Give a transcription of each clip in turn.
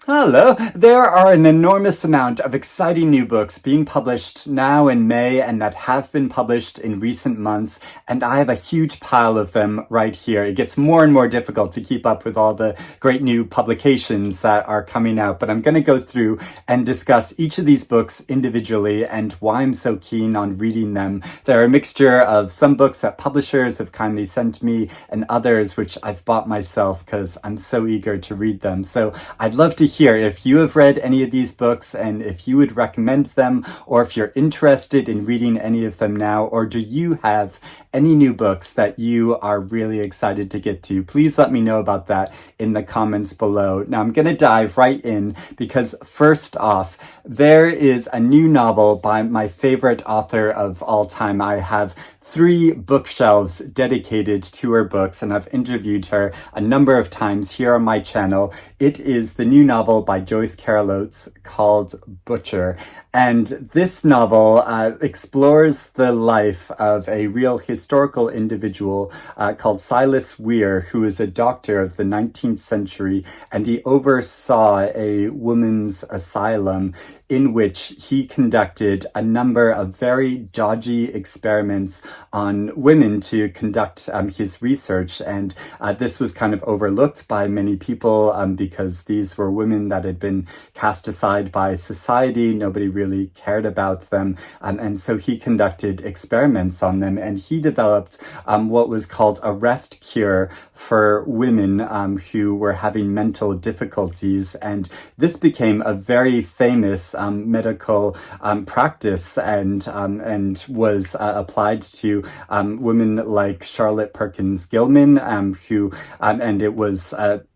Hello! There are an enormous amount of exciting new books being published now in May and that have been published in recent months, and I have a huge pile of them right here. It gets more and more difficult to keep up with all the great new publications that are coming out, but I'm going to go through and discuss each of these books individually and why I'm so keen on reading them. They're a mixture of some books that publishers have kindly sent me and others which I've bought myself because I'm so eager to read them. So I'd love to hear if you have read any of these books and if you would recommend them, or if you're interested in reading any of them now, or do you have any new books that you are really excited to get to. Please let me know about that in the comments below. Now I'm going to dive right in because first off, there is a new novel by my favorite author of all time. I have 3 bookshelves dedicated to her books, and I've interviewed her a number of times here on my channel. It is the new novel by Joyce Carol Oates called Butcher. And this novel explores the life of a real historical individual called Silas Weir, who is a doctor of the 19th century, and he oversaw a women's asylum in which he conducted a number of very dodgy experiments on women to conduct his research. And this was kind of overlooked by many people because these were women that had been cast aside by society. Nobody really cared about them. And so he conducted experiments on them, and he developed what was called a rest cure for women who were having mental difficulties. And this became a very famous medical practice and was applied to women like Charlotte Perkins Gilman, who and it was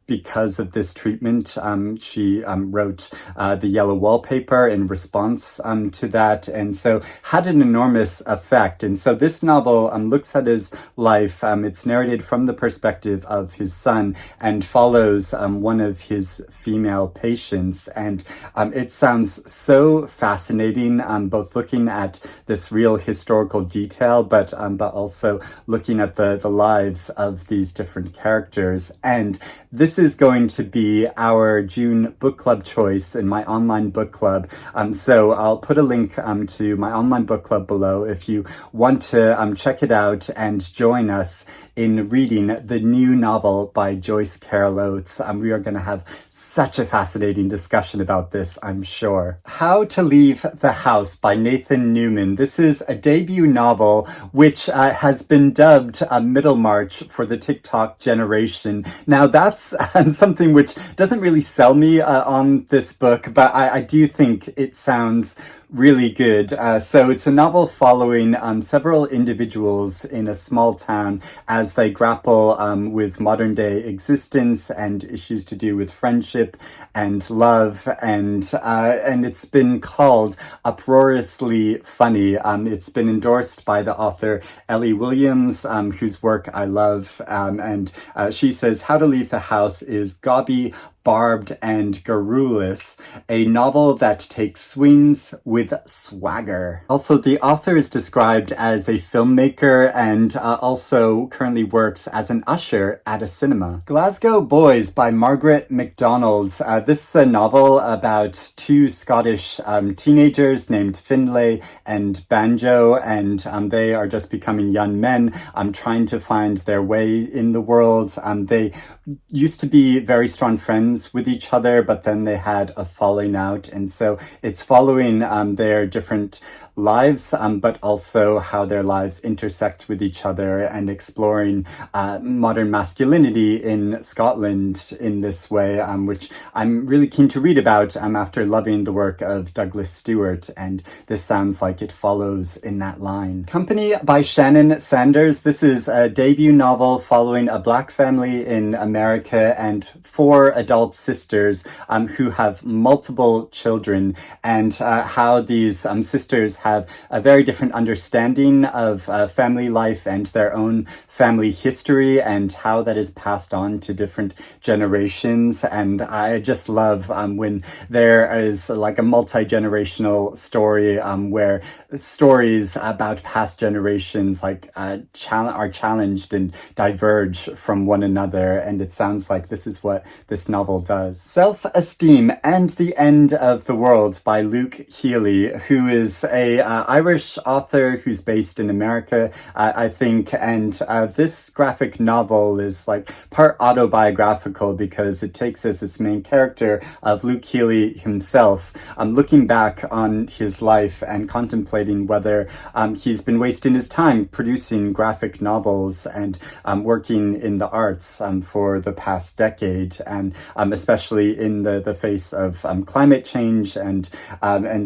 because of this treatment, she wrote The Yellow Wallpaper in response to that, and so had an enormous effect. And so this novel looks at his life. It's narrated from the perspective of his son and follows one of his female patients. And it sounds so fascinating, both looking at this real historical detail, but also looking at the lives of these different characters. And this is going to be our June book club choice in my online book club. So I'll put a link to my online book club below if you want to check it out and join us in reading the new novel by Joyce Carol Oates. We are going to have such a fascinating discussion about this, I'm sure. How to Leave the House by Nathan Newman. This is a debut novel which has been dubbed Middlemarch for the TikTok generation. Now that's something which doesn't really sell me on this book, but I do think it sounds really good. So it's a novel following several individuals in a small town as they grapple with modern day existence and issues to do with friendship and love, and it's been called uproariously funny. It's been endorsed by the author Ellie Williams, whose work I love, and she says How to Leave the House is gaudy, barbed, and garrulous, a novel that takes swings with swagger. Also, the author is described as a filmmaker and also currently works as an usher at a cinema. Glasgow Boys by Margaret McDonald. This is a novel about 2 Scottish teenagers named Finlay and Banjo, and they are just becoming young men trying to find their way in the world. They used to be very strong friends with each other, but then they had a falling out, and so it's following their different lives, but also how their lives intersect with each other, and exploring modern masculinity in Scotland in this way, which I'm really keen to read about after loving the work of Douglas Stewart, and this sounds like it follows in that line. Company by Shannon Sanders. This is a debut novel following a Black family in America and 4 adult sisters who have multiple children, and how these sisters have a very different understanding of family life and their own family history, and how that is passed on to different generations. And I just love when there is like a multi-generational story where stories about past generations like are challenged and diverge from one another, and it sounds like this is what this novel novel does. Self-Esteem and the End of the World by Healy, who is a Irish author who's based in America, I think, and this graphic novel is like part autobiographical because it takes as its main character of Healy himself, looking back on his life and contemplating whether he's been wasting his time producing graphic novels and working in the arts for the past decade, and especially in the face of climate change, and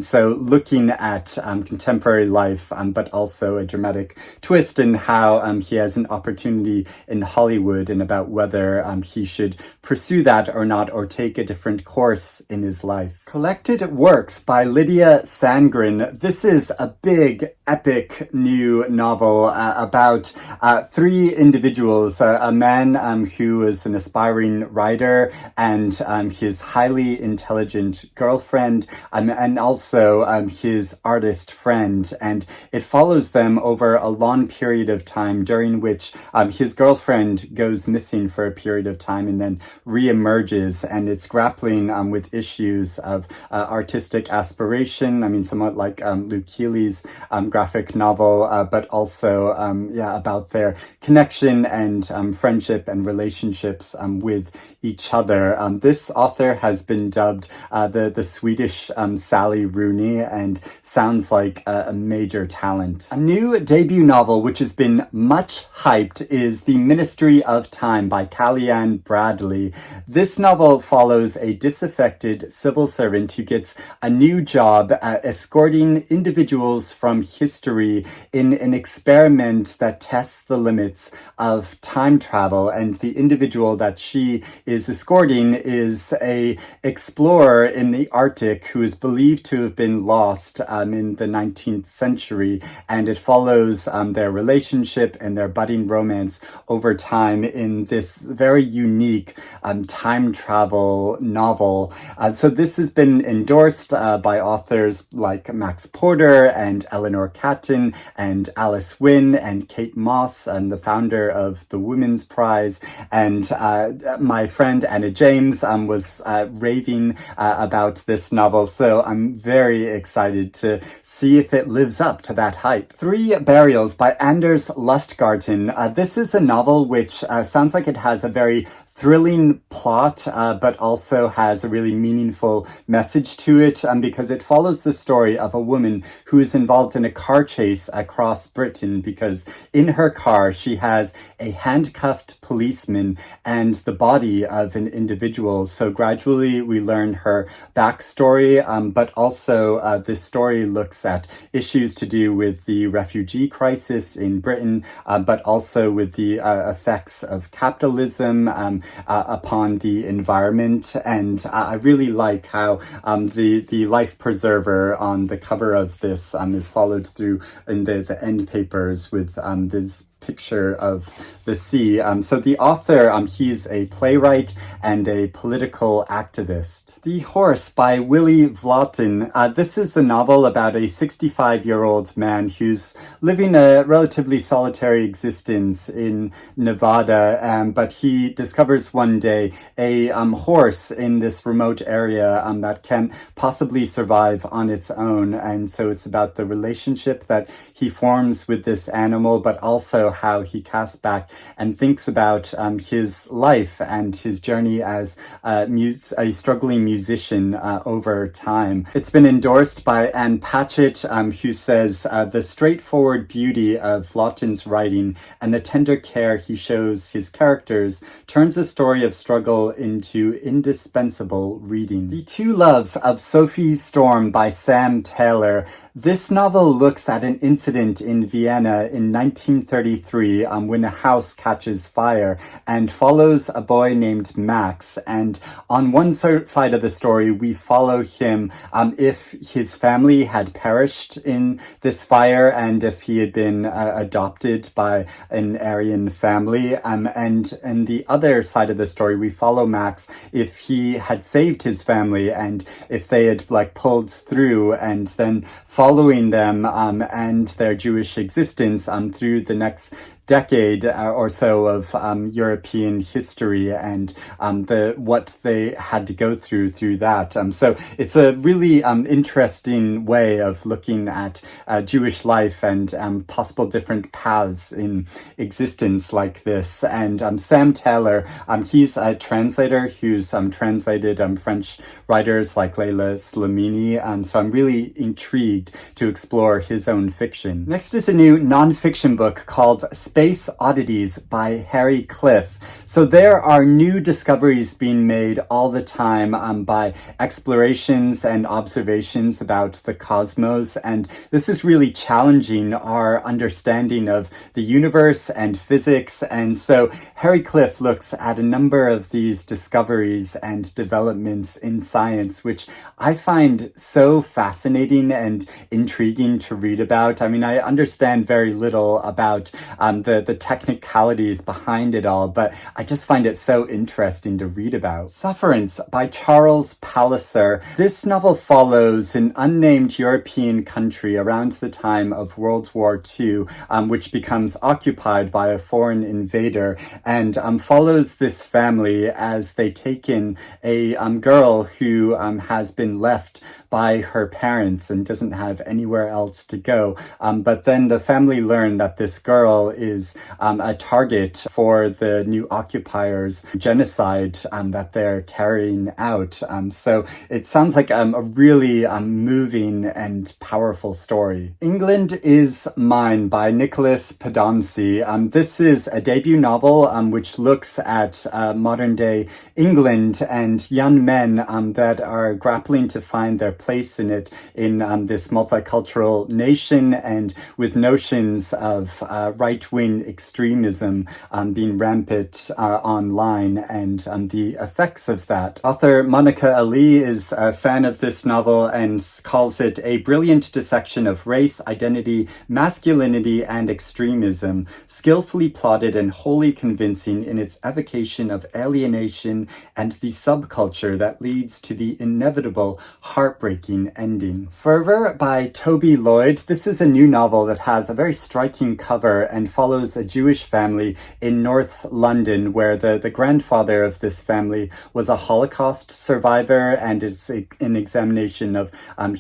so looking at contemporary life, but also a dramatic twist in how he has an opportunity in Hollywood and about whether he should pursue that or not, or take a different course in his life. Collected Works by Lydia Sandgren. This is a big, epic new novel about three individuals, a man who is an aspiring writer, and his highly intelligent girlfriend, and also his artist friend. And it follows them over a long period of time, during which his girlfriend goes missing for a period of time and then reemerges, and it's grappling with issues of artistic aspiration. I mean, somewhat like Healy's graphic novel, but also about their connection and friendship and relationships with each other. This author has been dubbed the Swedish Sally Rooney, and sounds like a major talent. A new debut novel which has been much hyped is The Ministry of Time by Kaliane Bradley. This novel follows a disaffected civil servant who gets a new job escorting individuals from history in an experiment that tests the limits of time travel. And the individual that she is escorting is a explorer in the Arctic who is believed to have been lost in the 19th century, and it follows their relationship and their budding romance over time in this very unique time travel novel. So this has been endorsed by authors like Max Porter and Eleanor Catton and Alice Wynne and Kate Moss, and the founder of the Women's Prize. And my friend Anna James was raving about this novel, so I'm very excited to see if it lives up to that hype. Three Burials by Anders Lustgarten. This is a novel which sounds like it has a very thrilling plot, but also has a really meaningful message to it, because it follows the story of a woman who is involved in a car chase across Britain, because in her car she has a handcuffed policeman and the body of an individual. So gradually we learn her backstory, but also this story looks at issues to do with the refugee crisis in Britain, but also with the effects of capitalism upon the environment. And I really like how the life preserver on the cover of this is followed through in the end papers with this picture of the sea. So the author, he's a playwright and a political activist. The Horse by Willy Vlautin. This is a novel about a 65-year-old man who's living a relatively solitary existence in Nevada, but he discovers one day a horse in this remote area that can possibly survive on its own. And so it's about the relationship that he forms with this animal, but also how he casts back and thinks about his life and his journey as a struggling musician over time. It's been endorsed by Anne Patchett, who says the straightforward beauty of Vlautin's writing and the tender care he shows his characters turns a story of struggle into indispensable reading. The Two Loves of Sophie Storm by Sam Taylor. This novel looks at an incident in Vienna in 1933 when a house catches fire, and follows a boy named Max. And on one side of the story, we follow him if his family had perished in this fire and if he had been adopted by an Aryan family. And the other side of the story, we follow Max if he had saved his family and if they had pulled through, and then following them and their Jewish existence through the next decade or so of European history and what they had to go through that. So it's a really interesting way of looking at Jewish life and possible different paths in existence like this. And Sam Taylor, he's a translator who's translated French writers like Leila Slimani. So I'm really intrigued to explore his own fiction. Next is a new nonfiction book called Space Oddities by Harry Cliff. So there are new discoveries being made all the time by explorations and observations about the cosmos, and this is really challenging our understanding of the universe and physics. And so Harry Cliff looks at a number of these discoveries and developments in science, which I find so fascinating and intriguing to read about. I mean, I understand very little about the technicalities behind it all, but I just find it so interesting to read about. Sufferance by Charles Palliser. This novel follows an unnamed European country around the time of World War II, which becomes occupied by a foreign invader, and follows this family as they take in a girl who has been left by her parents and doesn't have anywhere else to go. But then the family learn that this girl is a target for the new occupiers' genocide that they're carrying out. So it sounds like a really moving and powerful story. England is Mine by Nicolas Padamsee. This is a debut novel which looks at modern day England and young men that are grappling to find their place in it, in this multicultural nation, and with notions of right-wing extremism being rampant online, and the effects of that. Author Monica Ali is a fan of this novel and calls it a brilliant dissection of race, identity, masculinity, and extremism, skillfully plotted and wholly convincing in its evocation of alienation and the subculture that leads to the inevitable heartbreaking ending. Fervour by Toby Lloyd. This is a new novel that has a very striking cover and follows a Jewish family in North London, where the grandfather of this family was a Holocaust survivor, and it's an examination of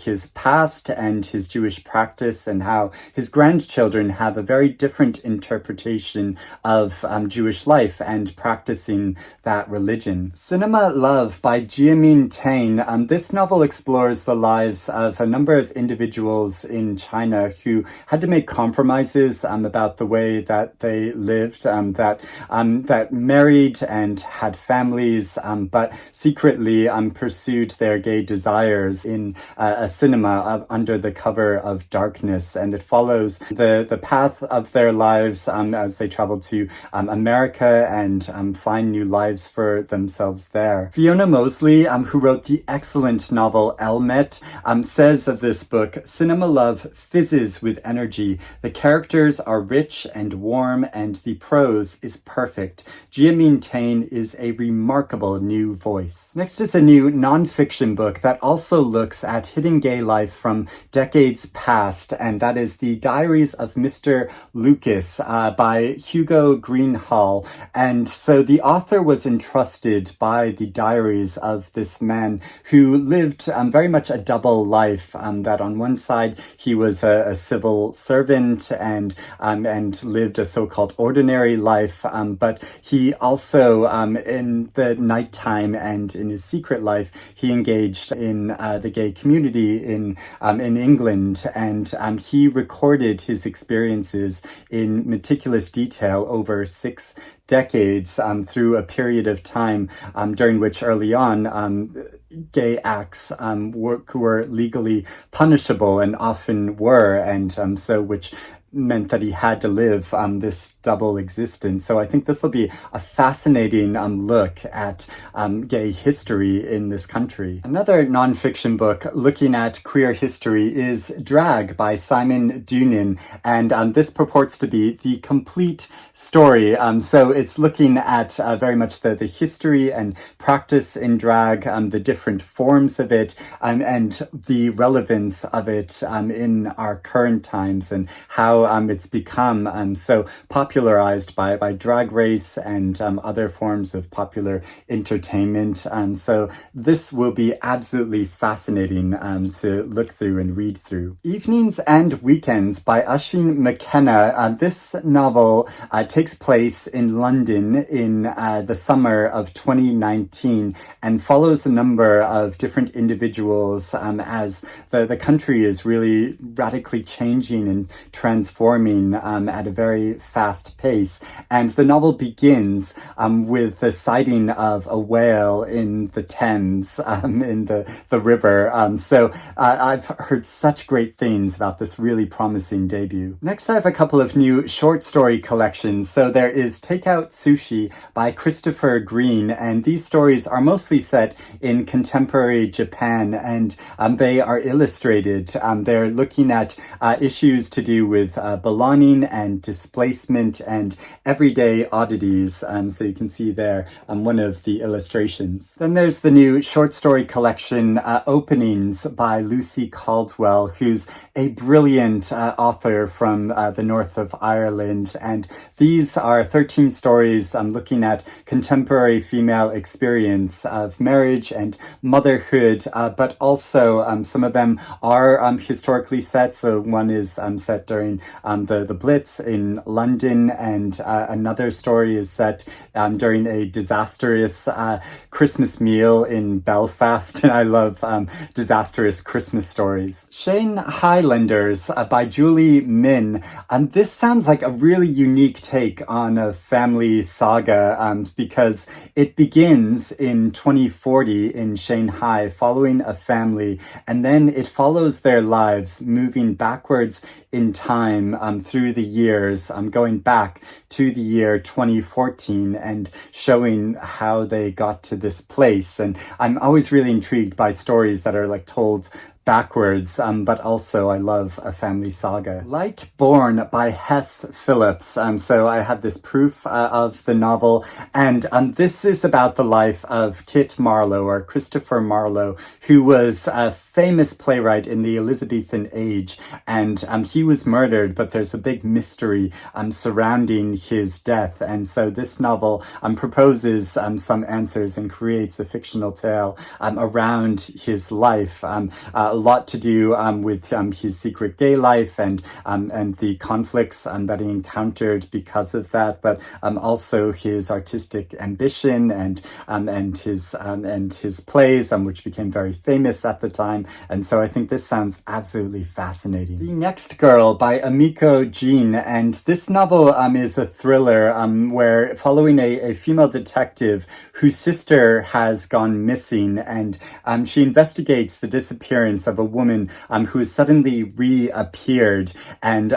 his past and his Jewish practice, and how his grandchildren have a very different interpretation of Jewish life and practicing that religion. Cinema Love by Jiaming Tang. This novel explores the lives of a number of individuals in China who had to make compromises about the way that they lived, that married and had families, but secretly pursued their gay desires in a cinema under the cover of darkness. And it follows the path of their lives as they travel to America and find new lives for themselves there. Fiona Mosley, who wrote the excellent novel Elmet, says of this book, "Cinema Love fizzes with energy. The characters are rich and warm, and the prose is perfect. Jiaming Tang is a remarkable new voice." Next is a new nonfiction book that also looks at hidden gay life from decades past, and that is The Diaries of Mr. Lucas by Hugo Greenhalgh. And so the author was entrusted by the diaries of this man who lived very much a double life, that on one side he was a civil servant and lived a so-called ordinary life, but he also in the nighttime and in his secret life he engaged in the gay community in England, and he recorded his experiences in meticulous detail over 6 decades through a period of time during which early on gay acts were legally punishable and often were, and so which meant that he had to live this double existence. So I think this will be a fascinating look at gay history in this country. Another nonfiction book looking at queer history is Drag by Simon Doonan, and this purports to be the complete story. So it's looking at very much the history and practice in drag, the different forms of it, and the relevance of it in our current times, and how how it's become so popularized by Drag Race and other forms of popular entertainment. So this will be absolutely fascinating to look through and read through. Evenings and Weekends by Oisin McKenna. This novel takes place in London in the summer of 2019 and follows a number of different individuals as the country is really radically changing and transforming at a very fast pace. And the novel begins with the sighting of a whale in the Thames, in the river. So I've heard such great things about this really promising debut. Next, I have a couple of new short story collections. So there is Takeout Sushi by Christopher Green, and these stories are mostly set in contemporary Japan, and they are illustrated. They're looking at issues to do with belonging and displacement and everyday oddities. So you can see there one of the illustrations. Then there's the new short story collection Openings by Lucy Caldwell, who's a brilliant author from the north of Ireland. And these are 13 stories looking at contemporary female experience of marriage and motherhood, but also some of them are historically set. So one is set during the Blitz in London, and another story is set during a disastrous Christmas meal in Belfast. And I love disastrous Christmas stories. Shane Highlanders by Julie Min. And this sounds like a really unique take on a family saga because it begins in 2040 in Shanghai following a family, and then it follows their lives moving backwards in time through the years, going back to the year 2014 and showing how they got to this place. And I'm always really intrigued by stories that are like told backwards, but also I love a family saga. Light Born by Hess Phillips. So I have this proof of the novel, and this is about the life of Kit Marlowe, or Christopher Marlowe, who was a famous playwright in the Elizabethan age, and he was murdered, but there's a big mystery surrounding his death. And so this novel proposes some answers and creates a fictional tale around his life. A lot to do with his secret gay life and the conflicts that he encountered because of that, but also his artistic ambition and his plays, which became very famous at the time. And so I think this sounds absolutely fascinating. The Next Girl by Amiko Jean, and this novel is a thriller where following a female detective whose sister has gone missing, and she investigates the disappearance of a woman who suddenly reappeared, and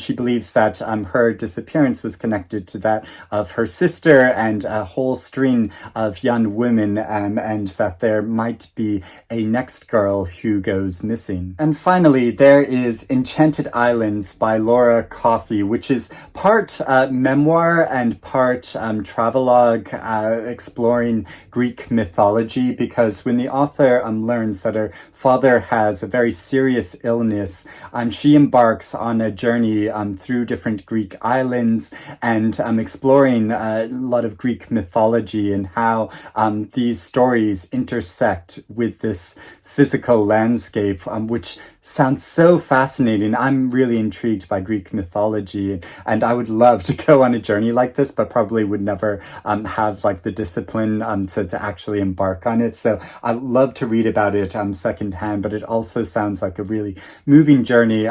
she believes that her disappearance was connected to that of her sister and a whole string of young women, and that there might be a next girl who goes missing. And finally, there is Enchanted Islands by Laura Coffey, which is part memoir and part travelogue exploring Greek mythology, because when the author learns that her father has a very serious illness, she embarks on a journey through different Greek islands and exploring a lot of Greek mythology and how these stories intersect with this physical landscape, which sounds so fascinating. I'm really intrigued by Greek mythology, and I would love to go on a journey like this, but probably would never have like the discipline to actually embark on it. So I love to read about it secondhand, but it also sounds like a really moving journey,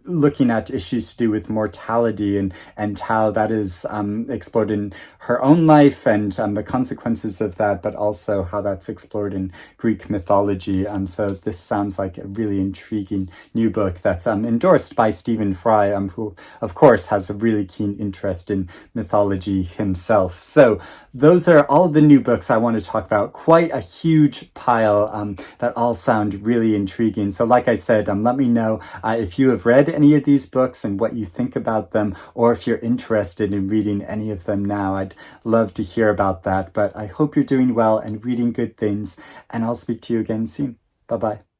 looking at issues to do with mortality and how that is explored in her own life and the consequences of that, but also how that's explored in Greek mythology. So this sounds like a really intriguing new book that's endorsed by Stephen Fry, who of course has a really keen interest in mythology himself. So those are all the new books I want to talk about. Quite a huge pile that all sound really intriguing. So like I said, let me know if you have read any of these books and what you think about them, or if you're interested in reading any of them now. I'd love to hear about that. But I hope you're doing well and reading good things, and I'll speak to you again soon. Bye-bye.